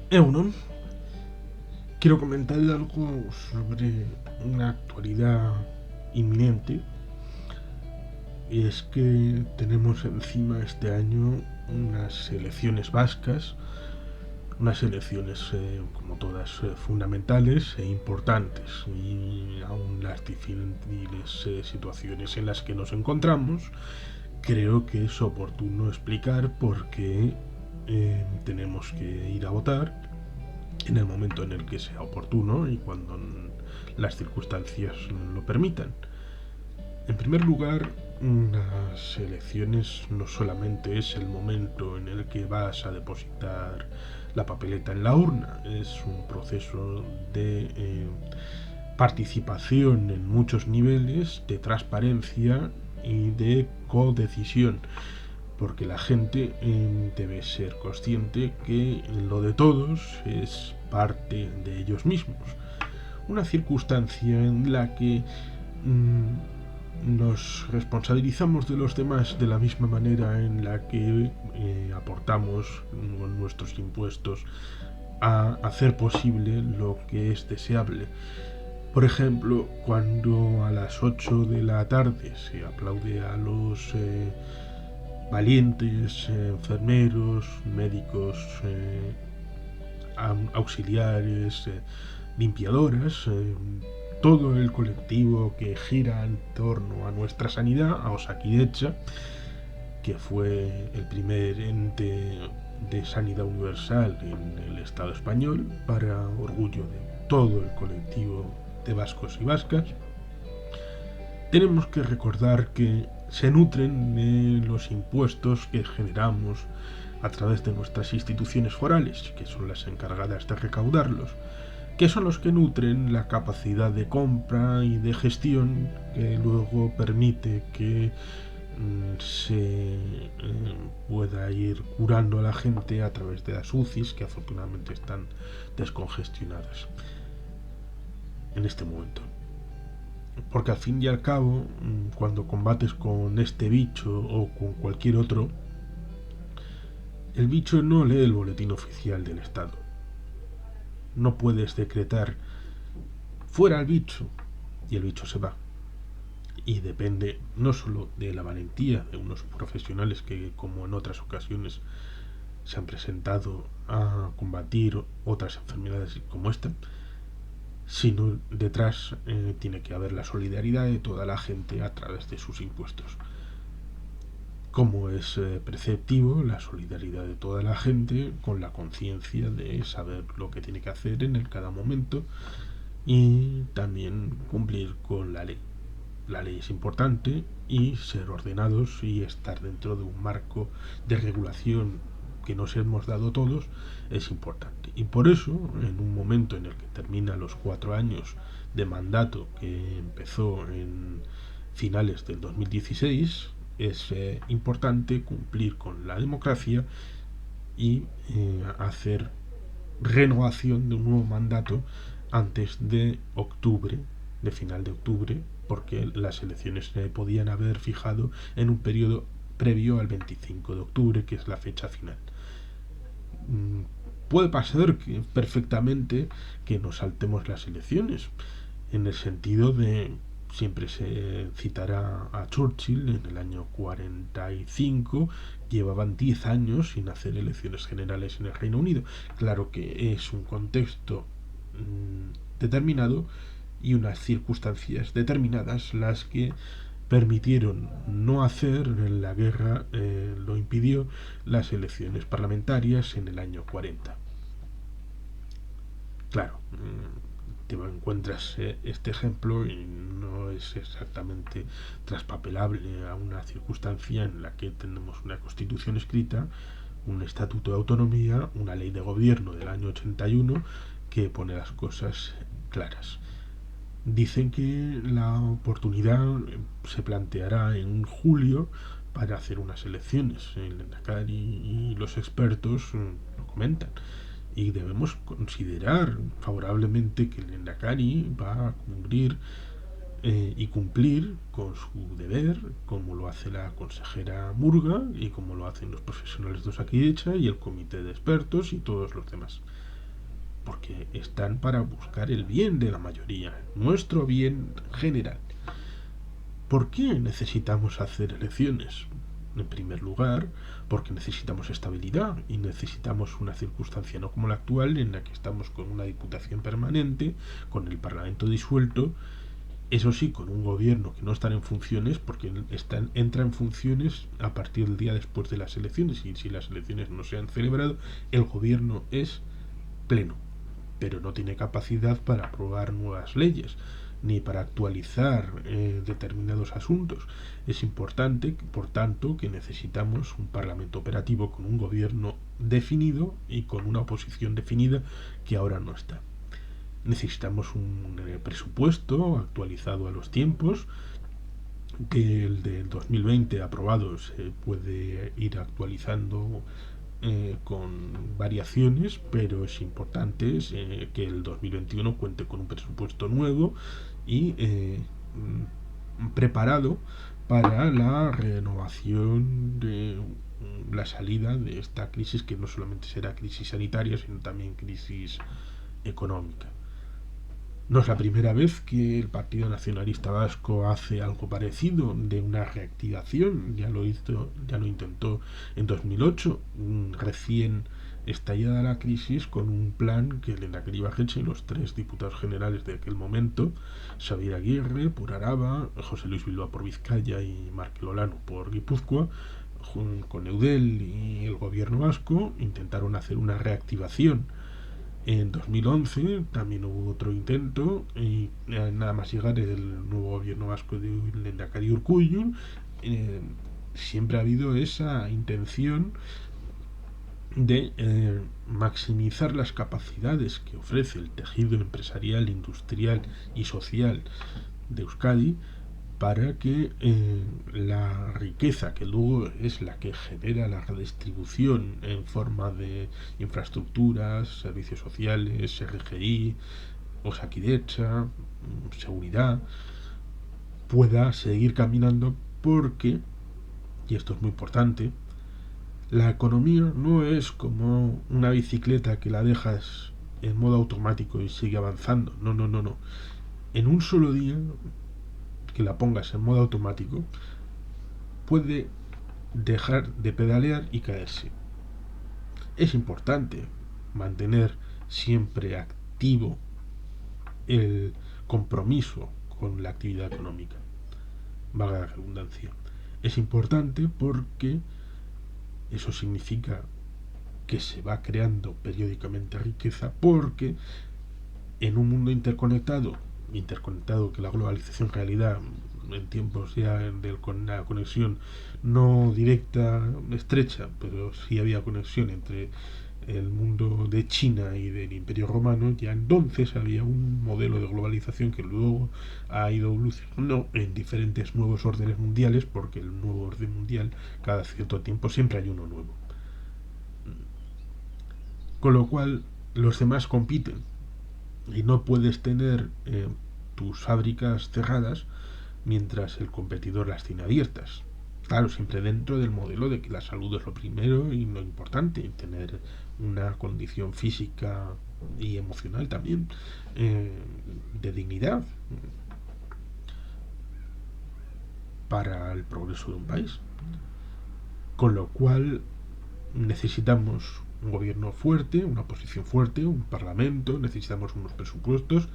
Euron, quiero comentar algo sobre una actualidad inminente, y es que tenemos encima este año unas elecciones vascas, unas elecciones como todas fundamentales e importantes, y aún las difíciles situaciones en las que nos encontramos, creo que es oportuno explicar por qué tenemos que ir a votar en el momento en el que sea oportuno y cuando las circunstancias lo permitan. En primer lugar, las elecciones no solamente es el momento en el que vas a depositar la papeleta en la urna, es un proceso de participación en muchos niveles, de transparencia y de codecisión, porque la gente debe ser consciente que lo de todos es parte de ellos mismos. Una circunstancia en la que nos responsabilizamos de los demás de la misma manera en la que aportamos con nuestros impuestos a hacer posible lo que es deseable. Por ejemplo, cuando a las 8 de la tarde se aplaude a los valientes enfermeros, médicos, auxiliares, limpiadoras, todo el colectivo que gira en torno a nuestra sanidad, a Osakidecha, que fue el primer ente de sanidad universal en el Estado español, para orgullo de todo el colectivo de vascos y vascas. Tenemos que recordar que se nutren de los impuestos que generamos a través de nuestras instituciones forales, que son las encargadas de recaudarlos, que son los que nutren la capacidad de compra y de gestión que luego permite que se pueda ir curando a la gente a través de las UCIs, que afortunadamente están descongestionadas en este momento. Porque al fin y al cabo, cuando combates con este bicho o con cualquier otro, el bicho no lee el boletín oficial del Estado. No puedes decretar fuera el bicho y el bicho se va. Y depende no solo de la valentía de unos profesionales que, como en otras ocasiones, se han presentado a combatir otras enfermedades como esta, sino detrás tiene que haber la solidaridad de toda la gente a través de sus impuestos. Como es preceptivo la solidaridad de toda la gente con la conciencia de saber lo que tiene que hacer en cada momento y también cumplir con la ley. La ley es importante y ser ordenados y estar dentro de un marco de regulación que nos hemos dado todos es importante. Y por eso, en un momento en el que termina los 4 años de mandato que empezó en finales del 2016, es importante cumplir con la democracia y hacer renovación de un nuevo mandato antes de octubre, de final de octubre, porque las elecciones se podían haber fijado en un periodo previo al 25 de octubre, que es la fecha final. Puede pasar que perfectamente que nos saltemos las elecciones, en el sentido de siempre se citará a Churchill en el año 45, llevaban 10 años sin hacer elecciones generales en el Reino Unido. Claro que es un contexto determinado y unas circunstancias determinadas las que permitieron no hacer, la guerra lo impidió, las elecciones parlamentarias en el año 40. Claro, te encuentras este ejemplo y no es exactamente traspapelable a una circunstancia en la que tenemos una constitución escrita, un estatuto de autonomía, una ley de gobierno del año 81 que pone las cosas claras. Dicen que la oportunidad se planteará en julio para hacer unas elecciones. El Endacari y los expertos lo comentan. Y debemos considerar favorablemente que el Endacari va a cumplir y cumplir con su deber, como lo hace la consejera Murga y como lo hacen los profesionales de Osakidecha y el comité de expertos y todos los demás. porque están para buscar el bien de la mayoría, nuestro bien general. ¿Por qué necesitamos hacer elecciones? En primer lugar, porque necesitamos estabilidad y necesitamos una circunstancia no como la actual, en la que estamos con una diputación permanente, con el Parlamento disuelto, eso sí, con un gobierno que no está en funciones, porque entra en funciones a partir del día después de las elecciones, y si las elecciones no se han celebrado, el gobierno es pleno, pero no tiene capacidad para aprobar nuevas leyes ni para actualizar determinados asuntos. Es importante, por tanto, que necesitamos un Parlamento operativo con un gobierno definido y con una oposición definida que ahora no está. Necesitamos un presupuesto actualizado a los tiempos, que el del 2020 aprobado se puede ir actualizando con variaciones, pero es importante que el 2021 cuente con un presupuesto nuevo y preparado para la renovación de la salida de esta crisis, que no solamente será crisis sanitaria, sino también crisis económica. No es la primera vez que el Partido Nacionalista Vasco hace algo parecido, de una reactivación. Ya lo intentó en 2008, recién estallada la crisis, con un plan que el Lehendakari Ibarretxe y los tres diputados generales de aquel momento, Xabier Aguirre por Araba, José Luis Bilbao por Vizcaya y Markel Olano por Guipúzcoa, con Eudel y el gobierno vasco, intentaron hacer una reactivación. En 2011 también hubo otro intento, y nada más llegar el nuevo gobierno vasco de Lehendakari Urkullu, siempre ha habido esa intención de maximizar las capacidades que ofrece el tejido empresarial, industrial y social de Euskadi, para que la riqueza, que luego es la que genera la redistribución en forma de infraestructuras, servicios sociales, RGI, Osakidetza, seguridad, pueda seguir caminando, porque, y esto es muy importante, la economía no es como una bicicleta que la dejas en modo automático y sigue avanzando. No. En un solo día que la pongas en modo automático, puede dejar de pedalear y caerse. Es importante mantener siempre activo el compromiso con la actividad económica, valga la redundancia. Es importante porque eso significa que se va creando periódicamente riqueza, porque en un mundo interconectado que la globalización en realidad, en tiempos ya con una conexión no directa, estrecha, pero sí había conexión entre el mundo de China y del Imperio Romano, ya entonces había un modelo de globalización que luego ha ido evolucionando en diferentes nuevos órdenes mundiales, porque el nuevo orden mundial, cada cierto tiempo siempre hay uno nuevo. Con lo cual los demás compiten, y no puedes tener tus fábricas cerradas mientras el competidor las tiene abiertas. Claro, siempre dentro del modelo de que la salud es lo primero y lo importante, y tener una condición física y emocional también de dignidad para el progreso de un país. Con lo cual necesitamos un gobierno fuerte, una oposición fuerte, un parlamento, necesitamos unos presupuestos,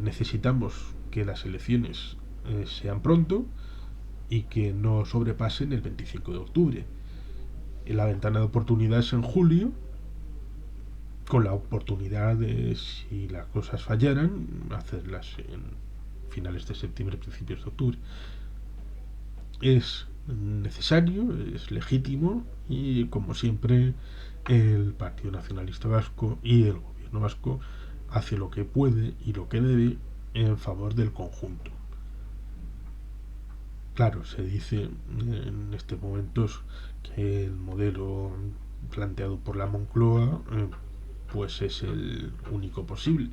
necesitamos que las elecciones sean pronto y que no sobrepasen el 25 de octubre. La ventana de oportunidades es en julio, con la oportunidad de, si las cosas fallaran, hacerlas en finales de septiembre, principios de octubre. Es necesario, es legítimo, y como siempre el Partido Nacionalista Vasco y el gobierno vasco hace lo que puede y lo que debe en favor del conjunto. Claro, se dice en estos momentos que el modelo planteado por la Moncloa pues es el único posible.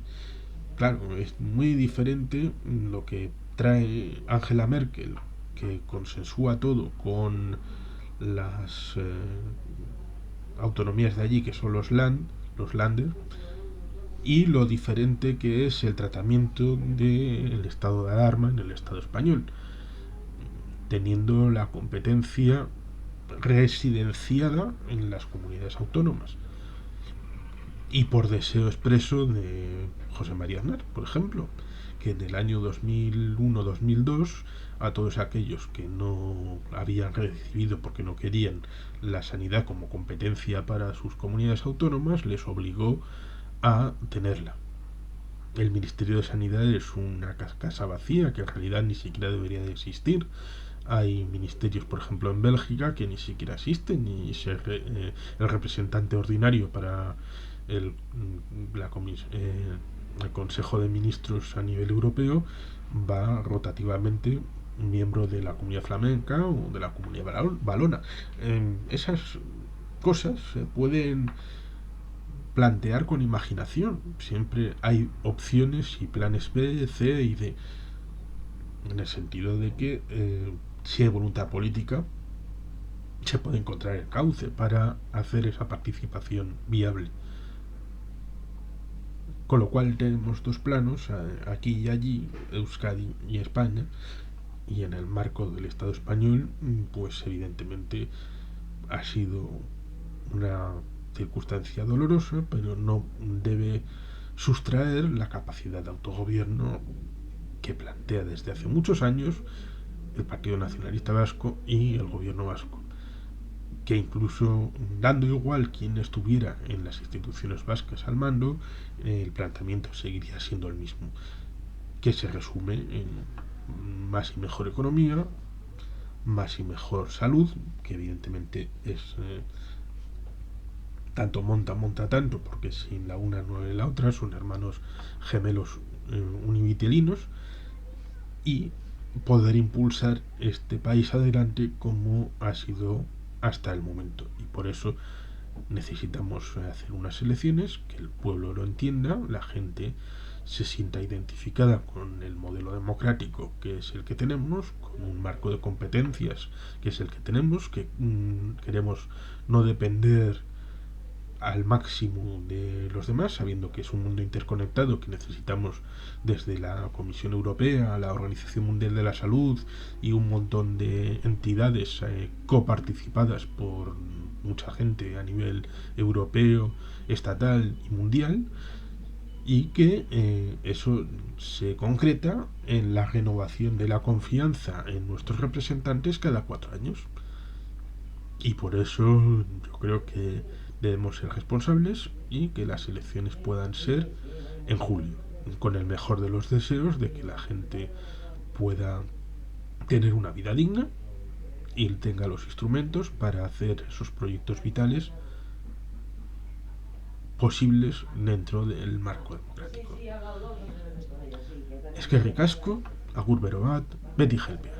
Claro, es muy diferente lo que trae Angela Merkel, que consensúa todo con las autonomías de allí, que son los Länder, y lo diferente que es el tratamiento del estado de alarma en el Estado español, teniendo la competencia residenciada en las comunidades autónomas y por deseo expreso de José María Aznar, por ejemplo, que en el año 2001-2002 a todos aquellos que no habían recibido porque no querían la sanidad como competencia para sus comunidades autónomas les obligó a tenerla. El Ministerio de Sanidad es una casa vacía que en realidad ni siquiera debería de existir. Hay ministerios, por ejemplo, en Bélgica que ni siquiera existen y el representante ordinario para el, la el Consejo de Ministros a nivel europeo va rotativamente miembro de la Comunidad Flamenca o de la Comunidad Valona. Esas cosas se pueden plantear con imaginación. Siempre hay opciones y planes B, C y D. En el sentido de que si hay voluntad política, se puede encontrar el cauce para hacer esa participación viable. Con lo cual tenemos dos planos, aquí y allí, Euskadi y España, y en el marco del Estado español, pues evidentemente ha sido una circunstancia dolorosa, pero no debe sustraer la capacidad de autogobierno que plantea desde hace muchos años el Partido Nacionalista Vasco y el gobierno vasco, que incluso dando igual quien estuviera en las instituciones vascas al mando, el planteamiento seguiría siendo el mismo, que se resume en más y mejor economía, más y mejor salud, que evidentemente es tanto monta tanto, porque sin la una no hay la otra, son hermanos gemelos univitelinos, y poder impulsar este país adelante como ha sido hasta el momento. Y por eso necesitamos hacer unas elecciones, que el pueblo lo entienda, la gente se sienta identificada con el modelo democrático que es el que tenemos, con un marco de competencias que es el que tenemos, que queremos no depender al máximo de los demás, sabiendo que es un mundo interconectado que necesitamos desde la Comisión Europea, la Organización Mundial de la Salud y un montón de entidades coparticipadas por mucha gente a nivel europeo, estatal y mundial, y que eso se concreta en la renovación de la confianza en nuestros representantes cada 4 años. Y por eso yo creo que debemos ser responsables y que las elecciones puedan ser en julio, con el mejor de los deseos de que la gente pueda tener una vida digna y tenga los instrumentos para hacer esos proyectos vitales posibles dentro del marco democrático. Eskerrik asko, agur bero bat, beti jelpea.